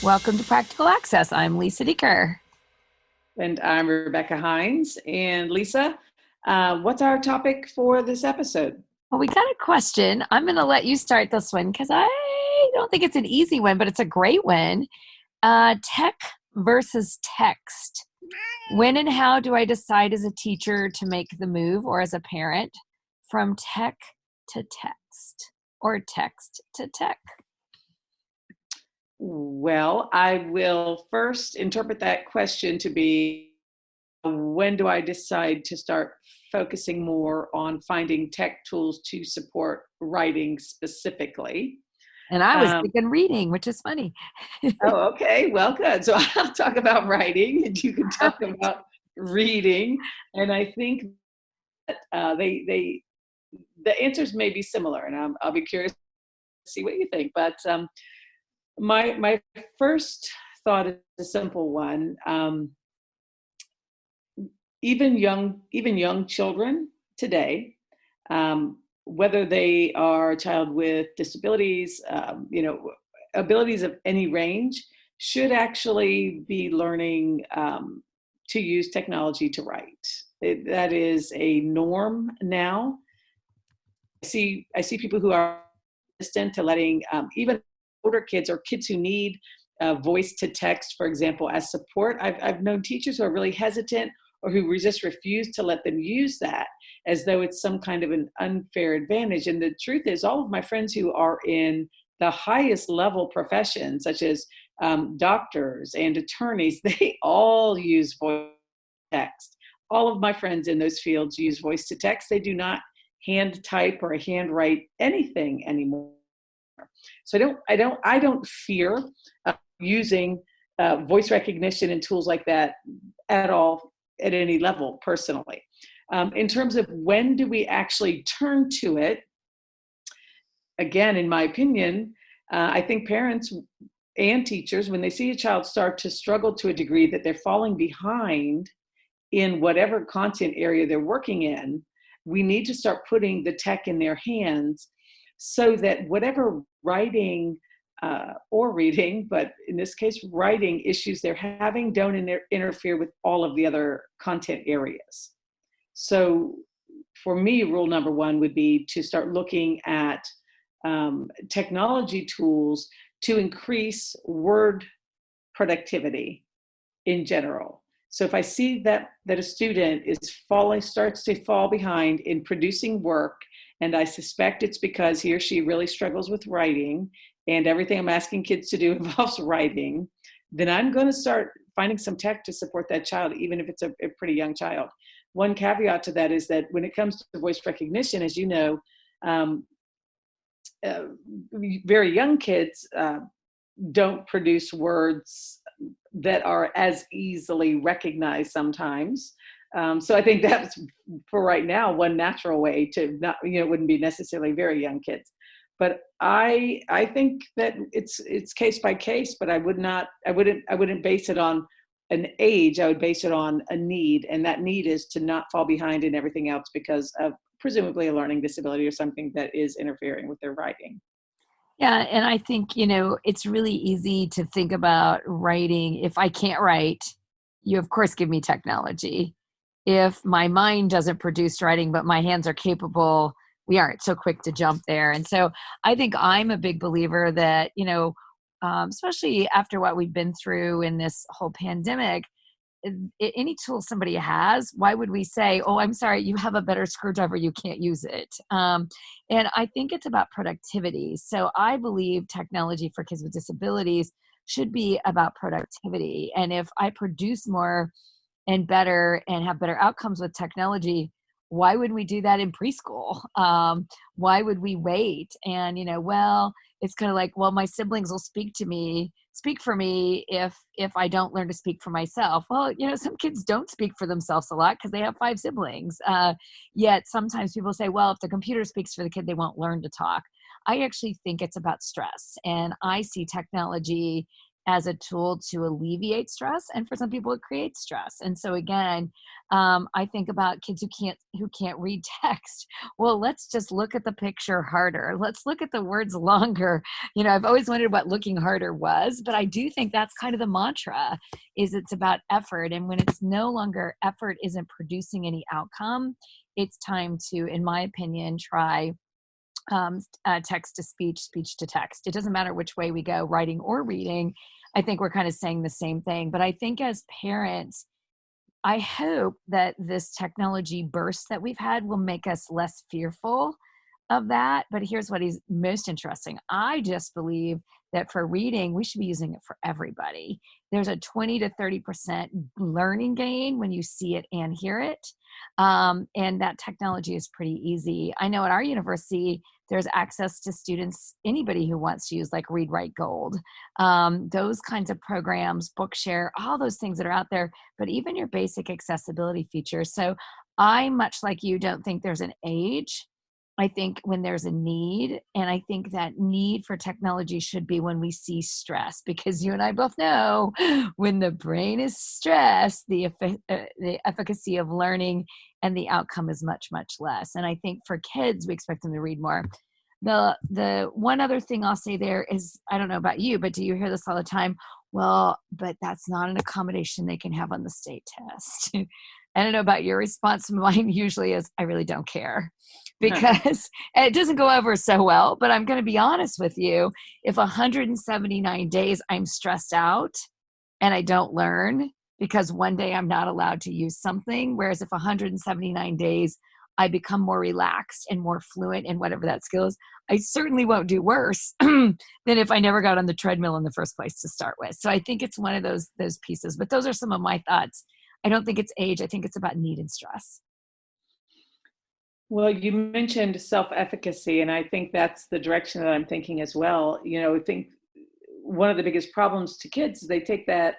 Welcome to Practical Access. I'm Lisa Decker. And I'm Rebecca Hines. And Lisa, what's our topic for this episode? Well, we got a question. I'm going to let you start this one because I don't think it's an easy one, but it's a great one. Tech versus text. When and how do I decide as a teacher to make the move, or as a parent, from tech to text or text to tech? Well, I will first interpret that question to be, when do I decide to start focusing more on finding tech tools to support writing specifically? And I was Um, thinking reading, which is funny. oh, okay. Well, good. So I'll talk about writing and you can talk Perfect. about reading. And I think that the answers may be similar, and I'll be curious to see what you think. But my first thought is a simple one. Even young children today, whether they are a child with disabilities, abilities of any range, should actually be learning to use technology to write. That is a norm now. I see people who are resistant to letting even older kids or kids who need voice to text, for example, as support. I've known teachers who are really hesitant or who refuse to let them use that as though it's some kind of an unfair advantage. And the truth is, all of my friends who are in the highest level professions, such as doctors and attorneys, they all use voice to text. All of my friends in those fields use voice to text. They do not hand type or hand write anything anymore. So I don't fear using voice recognition and tools like that at all at any level personally. In terms of when do we actually turn to it, again, in my opinion, I think parents and teachers, when they see a child start to struggle to a degree that they're falling behind in whatever content area they're working in, we need to start putting the tech in their hands so that whatever writing or reading, but in this case, writing issues they're having don't interfere with all of the other content areas. So for me, rule number one would be to start looking at technology tools to increase word productivity in general. So if I see that a student starts to fall behind in producing work, and I suspect it's because he or she really struggles with writing, and everything I'm asking kids to do involves writing, then I'm going to start finding some tech to support that child, even if it's a pretty young child. One caveat to that is that when it comes to voice recognition, as you know, um, uh, very young kids don't produce words that are as easily recognized sometimes. So I think that's, for right now, one natural way to not, it wouldn't be necessarily very young kids. But I think that it's case by case, but I wouldn't base it on an age. I would base it on a need, and that need is to not fall behind in everything else because of presumably a learning disability or something that is interfering with their writing. Yeah, and I think, it's really easy to think about writing. If I can't write, you of course give me technology. If my mind doesn't produce writing, but my hands are capable, we aren't so quick to jump there. And so I think I'm a big believer that, especially after what we've been through in this whole pandemic, any tool somebody has, why would we say, oh, I'm sorry, you have a better screwdriver, you can't use it? And I think it's about productivity. So I believe technology for kids with disabilities should be about productivity. And if I produce more and better and have better outcomes with technology, why would we do that in preschool? Why would we wait? And, well, it's kind of like, well, my siblings will speak for me if I don't learn to speak for myself. Well, some kids don't speak for themselves a lot because they have five siblings. Yet sometimes people say, well, if the computer speaks for the kid, they won't learn to talk. I actually think it's about stress, and I see technology as a tool to alleviate stress, and for some people it creates stress. And so again, I think about kids who can't read text. Well, let's just look at the picture harder. Let's look at the words longer. I've always wondered what looking harder was, but I do think that's kind of the mantra, is it's about effort. And when it's no longer effort isn't producing any outcome, it's time to, in my opinion, try text to speech, speech to text. It doesn't matter which way we go, writing or reading. I think we're kind of saying the same thing. But I think as parents, I hope that this technology burst that we've had will make us less fearful of that. But here's what is most interesting. I just believe that for reading, we should be using it for everybody. There's a 20 to 30% learning gain when you see it and hear it. And that technology is pretty easy. I know at our university, there's access to students, anybody who wants to use like Read Write Gold, those kinds of programs, Bookshare, all those things that are out there, but even your basic accessibility features. So I, much like you, don't think there's an age. I think when there's a need, and I think that need for technology should be when we see stress, because you and I both know when the brain is stressed, the efficacy of learning and the outcome is much, much less. And I think for kids, we expect them to read more. The one other thing I'll say there is, I don't know about you, but do you hear this all the time? Well, but that's not an accommodation they can have on the state test. I don't know about your response. Mine usually is, I really don't care, because it doesn't go over so well. But I'm going to be honest with you. If 179 days I'm stressed out and I don't learn because one day I'm not allowed to use something, whereas if 179 days I become more relaxed and more fluent in whatever that skill is, I certainly won't do worse than if I never got on the treadmill in the first place to start with. So I think it's one of those pieces. But those are some of my thoughts. I don't think it's age. I think it's about need and stress. Well, you mentioned self-efficacy, and I think that's the direction that I'm thinking as well. I think one of the biggest problems to kids is they take that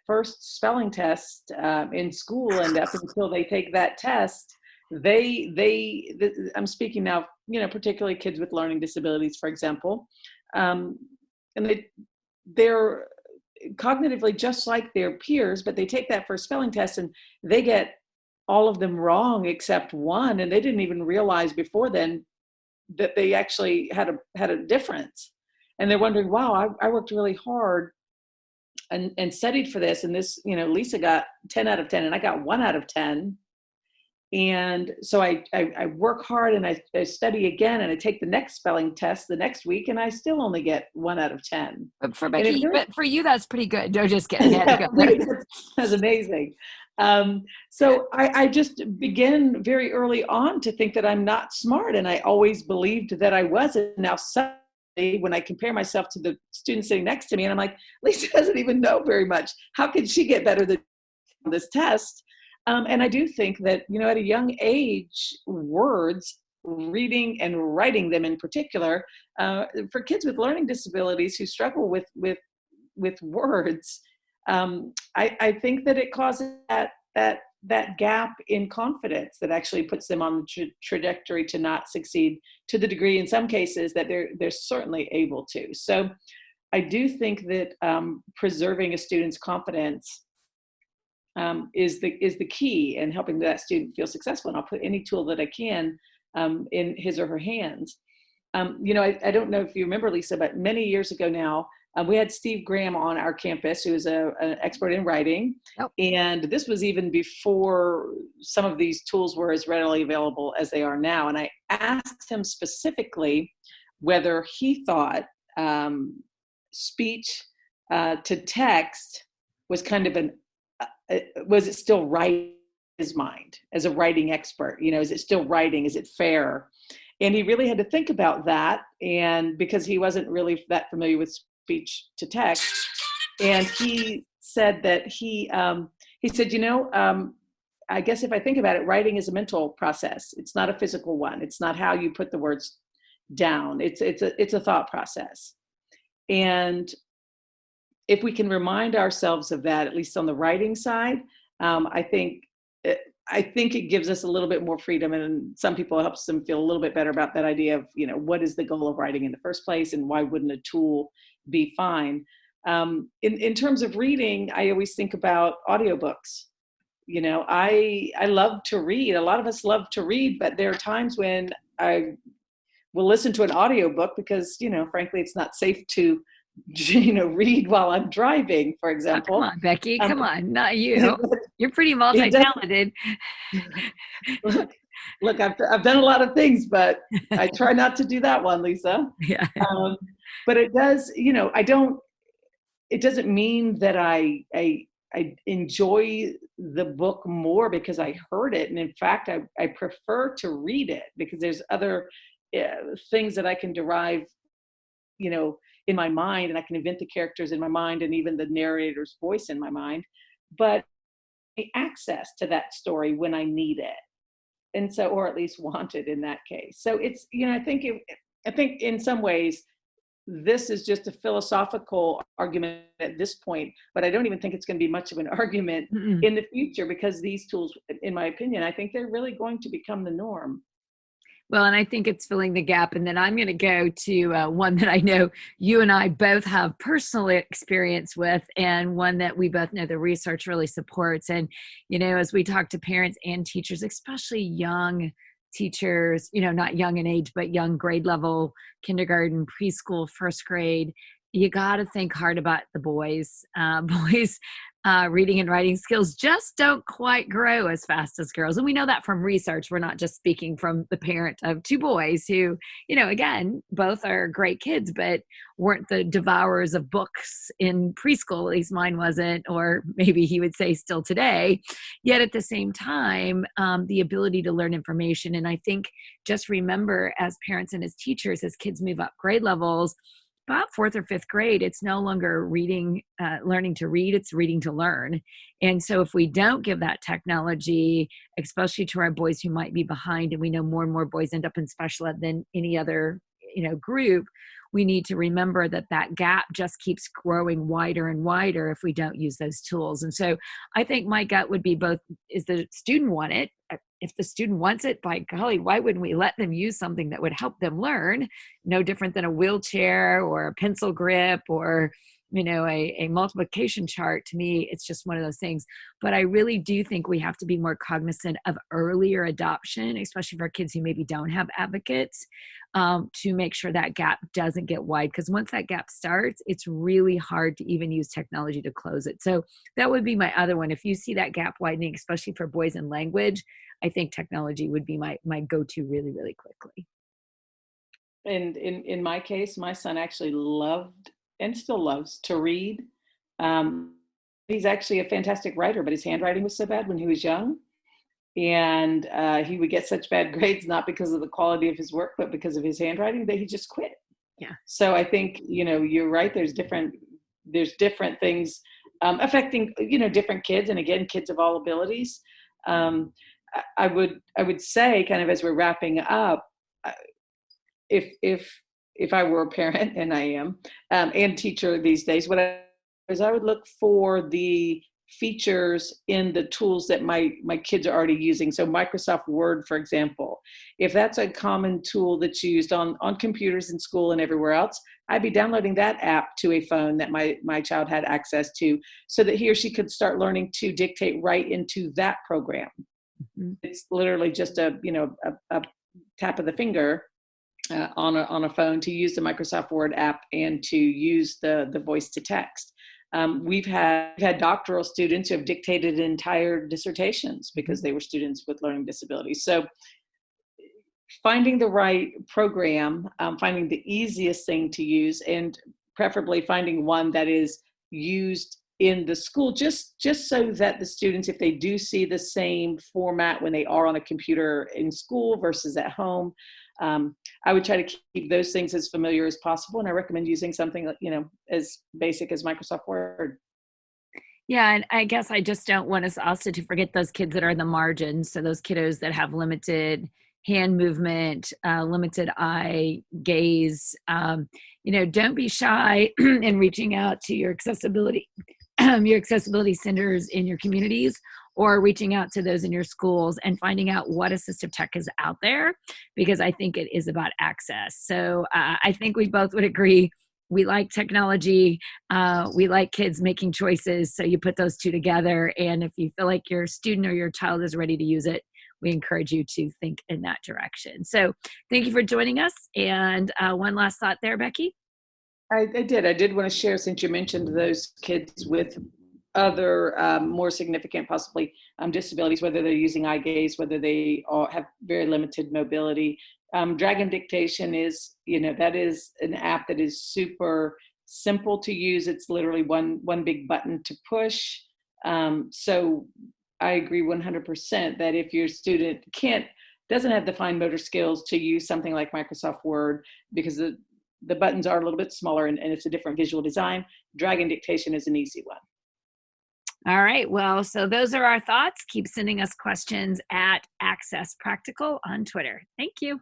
first spelling test in school, and up until they take that test, I'm speaking now, particularly kids with learning disabilities, for example, and they're cognitively just like their peers, but they take that first spelling test and they get all of them wrong except one, and they didn't even realize before then that they actually had a difference. And they're wondering, wow, I worked really hard and studied for this, and this, Lisa got 10 out of 10 and I got 1 out of 10. And so I work hard and I study again, and I take the next spelling test the next week, and I still only get 1 out of 10. But for Becky, but for you, that's pretty good. No, just kidding. Yeah, right. That's amazing. So I just began very early on to think that I'm not smart, and I always believed that I was. And now suddenly, when I compare myself to the student sitting next to me, and I'm like, Lisa doesn't even know very much. How could she get better than this test? And I do think that, at a young age, words, reading and writing them in particular, for kids with learning disabilities who struggle with words, I think that it causes that gap in confidence that actually puts them on the trajectory to not succeed to the degree, in some cases, that they're certainly able to. So I do think that preserving a student's confidence is the key in helping that student feel successful. And I'll put any tool that I can in his or her hands. I don't know if you remember, Lisa, but many years ago now, we had Steve Graham on our campus, who is an expert in writing. Yep. And this was even before some of these tools were as readily available as they are now. And I asked him specifically whether he thought speech to text was kind of was it still right in his mind as a writing expert? Is it still writing? Is it fair? And he really had to think about that, and because he wasn't really that familiar with speech to text, and he said that he said, I guess if I think about it, writing is a mental process. It's not a physical one. It's not how you put the words down. It's a thought process, and if we can remind ourselves of that, at least on the writing side, I think it gives us a little bit more freedom, and some people, it helps them feel a little bit better about that idea of, what is the goal of writing in the first place, and why wouldn't a tool be fine? In terms of reading, I always think about audiobooks. I love to read. A lot of us love to read, but there are times when I will listen to an audiobook because, frankly, it's not safe to, read while I'm driving, for Oh, come example. on, Becky. Um, Come on. Not you. You're pretty it does, multi-talented. look, I've done a lot of things, but I try not to do that one, Lisa. Yeah. Um, but it does, it doesn't mean that I enjoy the book more because I heard it. And in fact, I prefer to read it because there's other things that I can derive, in my mind, and I can invent the characters in my mind and even the narrator's voice in my mind. But access to that story when I need it. And so, or at least want it in that case. So it's, I think in some ways, this is just a philosophical argument at this point, but I don't even think it's going to be much of an argument Mm-mm. in the future because these tools, in my opinion, I think they're really going to become the norm. Well, and I think it's filling the gap. And then I'm going to go to one that I know you and I both have personal experience with, and one that we both know the research really supports. And, as we talk to parents and teachers, especially young teachers, not young in age, but young grade level, kindergarten, preschool, first grade, you got to think hard about the boys. Boys reading and writing skills just don't quite grow as fast as girls. And we know that from research. We're not just speaking from the parent of two boys who, again, both are great kids, but weren't the devourers of books in preschool. At least mine wasn't, or maybe he would say still today. Yet at the same time, the ability to learn information. And I think just remember as parents and as teachers, as kids move up grade levels, about fourth or fifth grade, it's no longer reading, learning to read, it's reading to learn. And so if we don't give that technology, especially to our boys who might be behind, and we know more and more boys end up in special ed than any other, group, we need to remember that that gap just keeps growing wider and wider if we don't use those tools. And so I think my gut would be both, is the student want it? If the student wants it, by golly, why wouldn't we let them use something that would help them learn? No different than a wheelchair or a pencil grip or, a multiplication chart. To me, it's just one of those things. But I really do think we have to be more cognizant of earlier adoption, especially for kids who maybe don't have advocates, to make sure that gap doesn't get wide. Because once that gap starts, it's really hard to even use technology to close it. So that would be my other one. If you see that gap widening, especially for boys in language, I think technology would be my go-to really, really quickly. And in my case, my son actually loved and still loves to read. He's actually a fantastic writer, but his handwriting was so bad when he was young. And he would get such bad grades, not because of the quality of his work, but because of his handwriting, that he just quit. Yeah. So I think, you're right. There's different things affecting, different kids. And again, kids of all abilities. I would say, kind of as we're wrapping up, if I were a parent, and I am, and teacher these days, I would look for the features in the tools that my kids are already using. So Microsoft Word, for example, if that's a common tool that's used on computers in school and everywhere else, I'd be downloading that app to a phone that my child had access to, so that he or she could start learning to dictate right into that program. Mm-hmm. It's literally just a tap of the finger on a phone to use the Microsoft Word app and to use the voice to text. We've had doctoral students who have dictated entire dissertations because they were students with learning disabilities. So finding the right program, finding the easiest thing to use, and preferably finding one that is used in the school, just so that the students, if they do see the same format when they are on a computer in school versus at home, I would try to keep those things as familiar as possible. And I recommend using something, as basic as Microsoft Word. Yeah, and I guess I just don't want us also to forget those kids that are in the margins. So those kiddos that have limited hand movement, limited eye gaze. Don't be shy in reaching out to your accessibility centers in your communities, or reaching out to those in your schools and finding out what assistive tech is out there, because I think it is about access. So I think we both would agree we like technology. We like kids making choices. So you put those two together. And if you feel like your student or your child is ready to use it, we encourage you to think in that direction. So thank you for joining us. And one last thought there, Becky. I did. I did want to share, since you mentioned those kids with other more significant, possibly disabilities, whether they're using eye gaze, whether they have very limited mobility. Dragon Dictation is, that is an app that is super simple to use. It's literally one big button to push. So I agree 100% that if your student doesn't have the fine motor skills to use something like Microsoft Word, because the buttons are a little bit smaller and it's a different visual design, Dragon Dictation is an easy one. All right. Well, so those are our thoughts. Keep sending us questions at Access Practical on Twitter. Thank you.